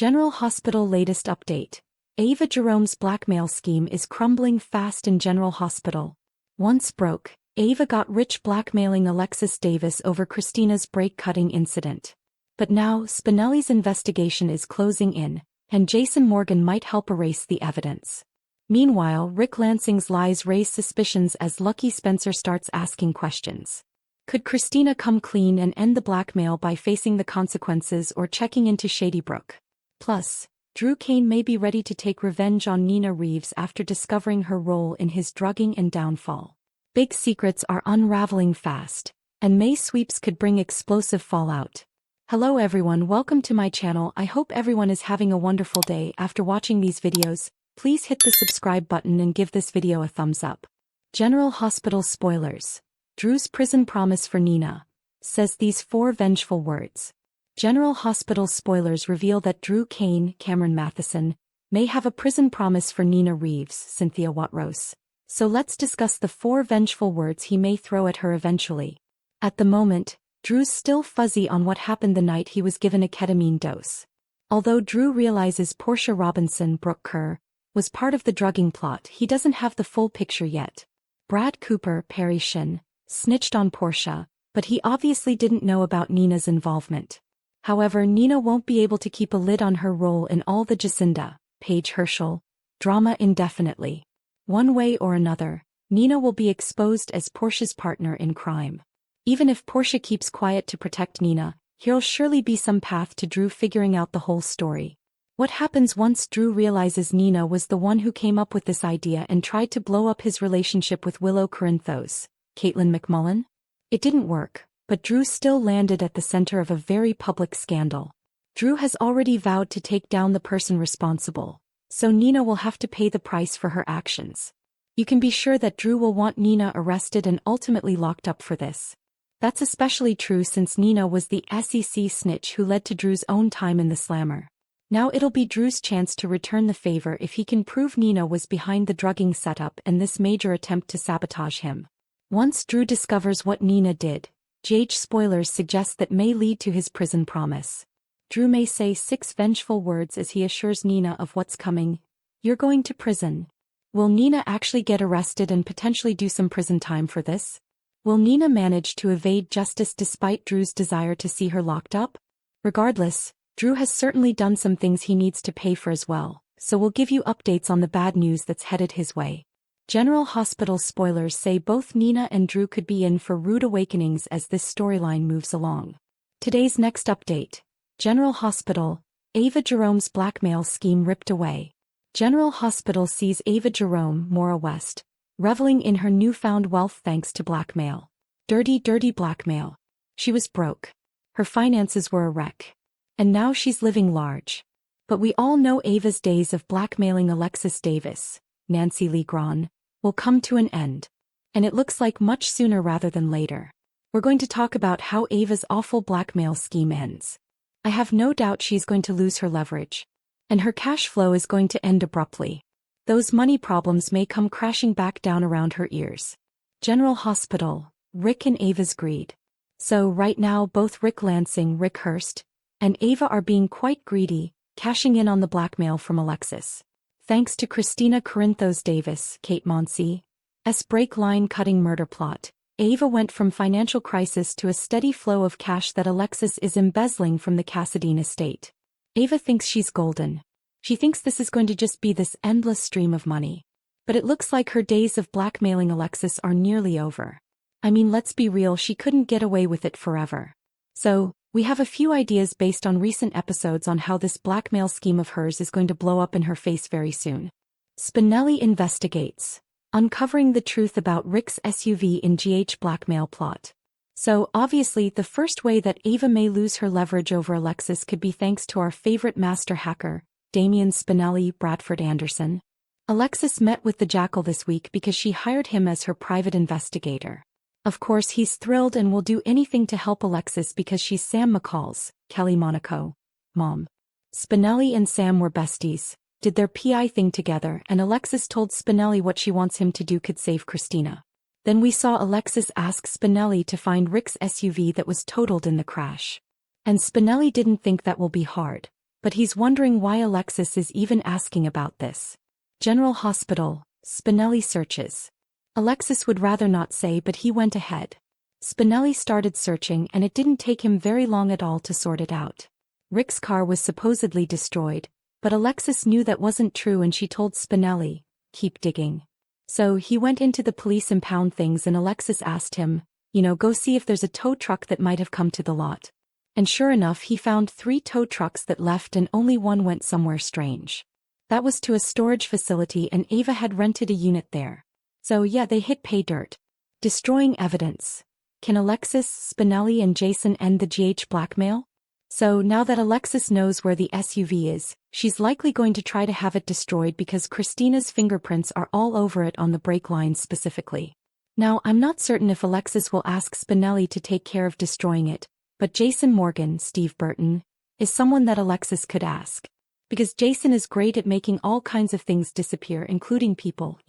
General Hospital latest update. Ava Jerome's blackmail scheme is crumbling fast in General Hospital. Once broke, Ava got rich blackmailing Alexis Davis over Kristina's brake-cutting incident. But now Spinelli's investigation is closing in, and Jason Morgan might help erase the evidence. Meanwhile, Rick Lansing's lies raise suspicions as Lucky Spencer starts asking questions. Could Kristina come clean and end the blackmail by facing the consequences or checking into Shady Brook? Plus, Drew Kane may be ready to take revenge on Nina Reeves after discovering her role in his drugging and downfall. Big secrets are unraveling fast, and May sweeps could bring explosive fallout. Hello everyone, welcome to my channel. I hope everyone is having a wonderful day. After watching these videos, please hit the subscribe button and give this video a thumbs up. General Hospital spoilers. Drew's prison promise for Nina says these 4 vengeful words. General Hospital spoilers reveal that Drew Kane, Cameron Matheson, may have a prison promise for Nina Reeves, Cynthia Watrous. So let's discuss the 4 vengeful words he may throw at her eventually. At the moment, Drew's still fuzzy on what happened the night he was given a ketamine dose. Although Drew realizes Portia Robinson, Brooke Kerr, was part of the drugging plot, he doesn't have the full picture yet. Brad Cooper, Perry Shin, snitched on Portia, but he obviously didn't know about Nina's involvement. However, Nina won't be able to keep a lid on her role in all the Jacinda, Paige Herschel, drama indefinitely. One way or another, Nina will be exposed as Portia's partner in crime. Even if Portia keeps quiet to protect Nina, there'll surely be some path to Drew figuring out the whole story. What happens once Drew realizes Nina was the one who came up with this idea and tried to blow up his relationship with Willow Corinthos, Caitlin McMullen? It didn't work, but Drew still landed at the center of a very public scandal. Drew has already vowed to take down the person responsible, so Nina will have to pay the price for her actions. You can be sure that Drew will want Nina arrested and ultimately locked up for this. That's especially true since Nina was the SEC snitch who led to Drew's own time in the slammer. Now it'll be Drew's chance to return the favor if he can prove Nina was behind the drugging setup and this major attempt to sabotage him. Once Drew discovers what Nina did, GH spoilers suggest that may lead to his prison promise. Drew may say 6 vengeful words as he assures Nina of what's coming. You're going to prison. Will Nina actually get arrested and potentially do some prison time for this? Will Nina manage to evade justice despite Drew's desire to see her locked up? Regardless, Drew has certainly done some things he needs to pay for as well, so we'll give you updates on the bad news that's headed his way. General Hospital spoilers say both Nina and Drew could be in for rude awakenings as this storyline moves along. Today's next update. General Hospital, Ava Jerome's blackmail scheme ripped away. General Hospital sees Ava Jerome, Maura West, reveling in her newfound wealth thanks to blackmail. Dirty, dirty blackmail. She was broke. Her finances were a wreck. And now she's living large. But we all know Ava's days of blackmailing Alexis Davis, Nancy Lee Grahn, will come to an end. And it looks like much sooner rather than later. We're going to talk about how Ava's awful blackmail scheme ends. I have no doubt she's going to lose her leverage. And her cash flow is going to end abruptly. Those money problems may come crashing back down around her ears. General Hospital, Rick and Ava's greed. So right now both Rick Lansing, Rick Hurst, and Ava are being quite greedy, cashing in on the blackmail from Alexis. Thanks to Kristina Corinthos Davis, Kate Monsey's break line cutting murder plot, Ava went from financial crisis to a steady flow of cash that Alexis is embezzling from the Cassadine estate. Ava thinks she's golden. She thinks this is going to just be this endless stream of money. But it looks like her days of blackmailing Alexis are nearly over. I mean, let's be real, she couldn't get away with it forever. So, we have a few ideas based on recent episodes on how this blackmail scheme of hers is going to blow up in her face very soon. Spinelli investigates, uncovering the truth about Rick's SUV in GH blackmail plot. So, obviously, the first way that Ava may lose her leverage over Alexis could be thanks to our favorite master hacker, Damian Spinelli Bradford Anderson. Alexis met with the Jackal this week because she hired him as her private investigator. Of course he's thrilled and will do anything to help Alexis because she's Sam McCall's, Kelly Monaco, mom. Spinelli and Sam were besties, did their PI thing together, and Alexis told Spinelli what she wants him to do could save Kristina. Then we saw Alexis ask Spinelli to find Rick's SUV that was totaled in the crash. And Spinelli didn't think that will be hard. But he's wondering why Alexis is even asking about this. General Hospital, Spinelli searches. Alexis would rather not say, but he went ahead. Spinelli started searching and it didn't take him very long at all to sort it out. Rick's car was supposedly destroyed, but Alexis knew that wasn't true and she told Spinelli, keep digging. So he went into the police impound things and Alexis asked him, go see if there's a tow truck that might have come to the lot. And sure enough he found 3 tow trucks that left and only one went somewhere strange. That was to a storage facility and Ava had rented a unit there. So yeah, they hit pay dirt. Destroying evidence. Can Alexis, Spinelli and Jason end the GH blackmail? So now that Alexis knows where the SUV is, she's likely going to try to have it destroyed because Kristina's fingerprints are all over it on the brake lines specifically. Now I'm not certain if Alexis will ask Spinelli to take care of destroying it, but Jason Morgan, Steve Burton, is someone that Alexis could ask. Because Jason is great at making all kinds of things disappear, including people,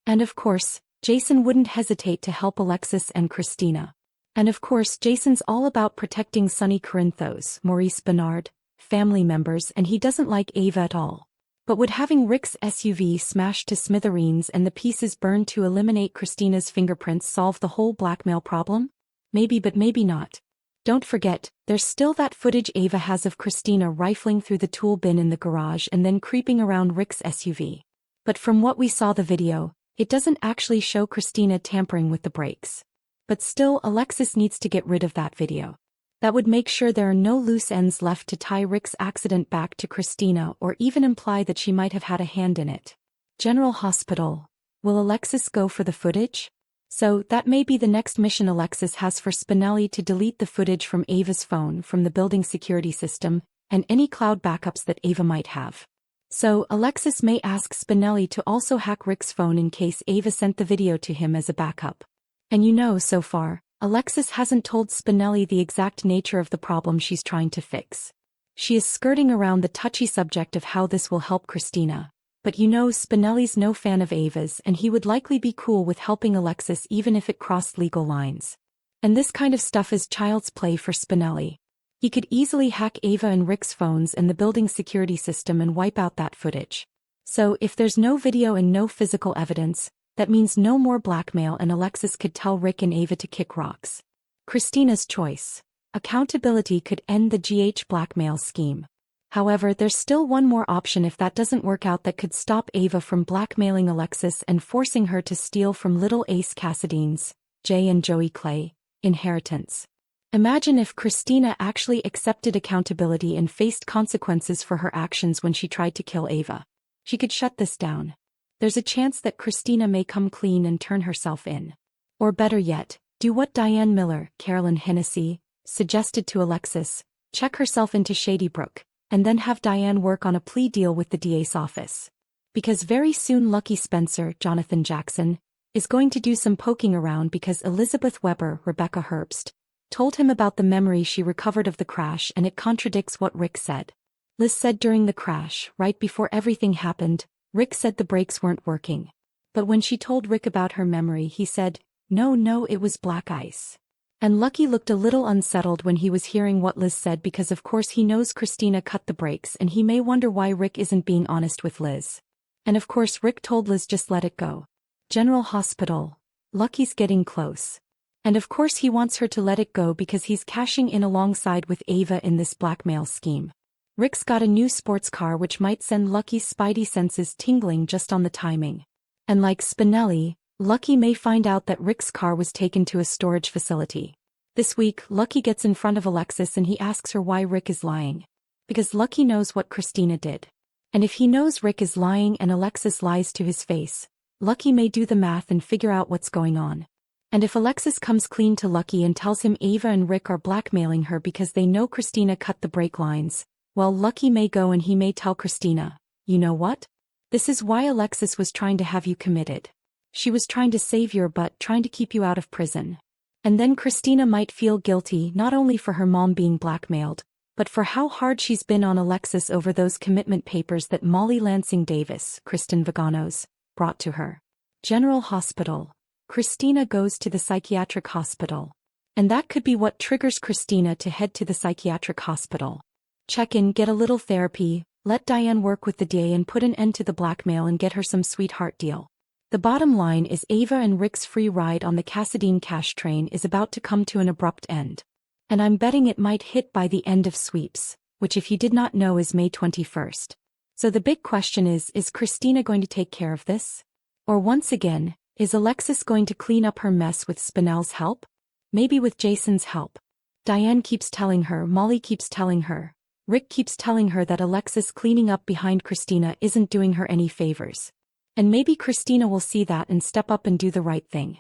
And of course, Jason wouldn't hesitate to help Alexis and Kristina. And of course Jason's all about protecting Sonny Corinthos, Maurice Bernard, family members, and he doesn't like Ava at all. But would having Rick's SUV smashed to smithereens and the pieces burned to eliminate Kristina's fingerprints solve the whole blackmail problem? Maybe, but maybe not. Don't forget, there's still that footage Ava has of Kristina rifling through the tool bin in the garage and then creeping around Rick's SUV. But from what we saw the video, it doesn't actually show Kristina tampering with the brakes. But still, Alexis needs to get rid of that video. That would make sure there are no loose ends left to tie Rick's accident back to Kristina or even imply that she might have had a hand in it. General Hospital. Will Alexis go for the footage? So, that may be the next mission Alexis has for Spinelli to delete the footage from Ava's phone from the building security system, and any cloud backups that Ava might have. So, Alexis may ask Spinelli to also hack Rick's phone in case Ava sent the video to him as a backup. And so far, Alexis hasn't told Spinelli the exact nature of the problem she's trying to fix. She is skirting around the touchy subject of how this will help Kristina. But Spinelli's no fan of Ava's and he would likely be cool with helping Alexis even if it crossed legal lines. And this kind of stuff is child's play for Spinelli. He could easily hack Ava and Rick's phones and the building security system and wipe out that footage. So if there's no video and no physical evidence, that means no more blackmail and Alexis could tell Rick and Ava to kick rocks. Kristina's choice. Accountability could end the GH blackmail scheme. However, there's still one more option if that doesn't work out that could stop Ava from blackmailing Alexis and forcing her to steal from little Ace Cassidy's, Jay and Joey Clay, inheritance. Imagine if Kristina actually accepted accountability and faced consequences for her actions when she tried to kill Ava. She could shut this down. There's a chance that Kristina may come clean and turn herself in. Or better yet, do what Diane Miller, Carolyn Hennessy, suggested to Alexis, check herself into Shady Brook, and then have Diane work on a plea deal with the DA's office. Because very soon Lucky Spencer, Jonathan Jackson, is going to do some poking around because Elizabeth Weber, Rebecca Herbst, told him about the memory she recovered of the crash and it contradicts what Rick said. Liz said during the crash, right before everything happened, Rick said the brakes weren't working. But when she told Rick about her memory he said, no, it was black ice. And Lucky looked a little unsettled when he was hearing what Liz said because of course he knows Kristina cut the brakes and he may wonder why Rick isn't being honest with Liz. And of course Rick told Liz just let it go. General Hospital. Lucky's getting close. And of course he wants her to let it go because he's cashing in alongside with Ava in this blackmail scheme. Rick's got a new sports car which might send Lucky's spidey senses tingling just on the timing. And like Spinelli, Lucky may find out that Rick's car was taken to a storage facility. This week, Lucky gets in front of Alexis and he asks her why Rick is lying. Because Lucky knows what Kristina did. And if he knows Rick is lying and Alexis lies to his face, Lucky may do the math and figure out what's going on. And if Alexis comes clean to Lucky and tells him Ava and Rick are blackmailing her because they know Kristina cut the brake lines, well, Lucky may go and he may tell Kristina, you know what? This is why Alexis was trying to have you committed. She was trying to save your butt, trying to keep you out of prison. And then Kristina might feel guilty not only for her mom being blackmailed, but for how hard she's been on Alexis over those commitment papers that Molly Lansing Davis, Kristen Vaganos, brought to her. General Hospital. Kristina goes to the psychiatric hospital. And that could be what triggers Kristina to head to the psychiatric hospital. Check in, get a little therapy, let Diane work with the DA and put an end to the blackmail and get her some sweetheart deal. The bottom line is Ava and Rick's free ride on the Cassadine cash train is about to come to an abrupt end. And I'm betting it might hit by the end of sweeps, which if you did not know is May 21st. So the big question is Kristina going to take care of this? Or once again, is Alexis going to clean up her mess with Spinell's help? Maybe with Jason's help. Diane keeps telling her, Molly keeps telling her, Rick keeps telling her that Alexis cleaning up behind Kristina isn't doing her any favors. And maybe Kristina will see that and step up and do the right thing.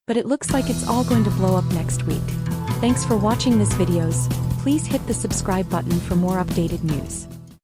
But it looks like it's all going to blow up next week. Thanks for watching this videos. Please hit the subscribe button for more updated news.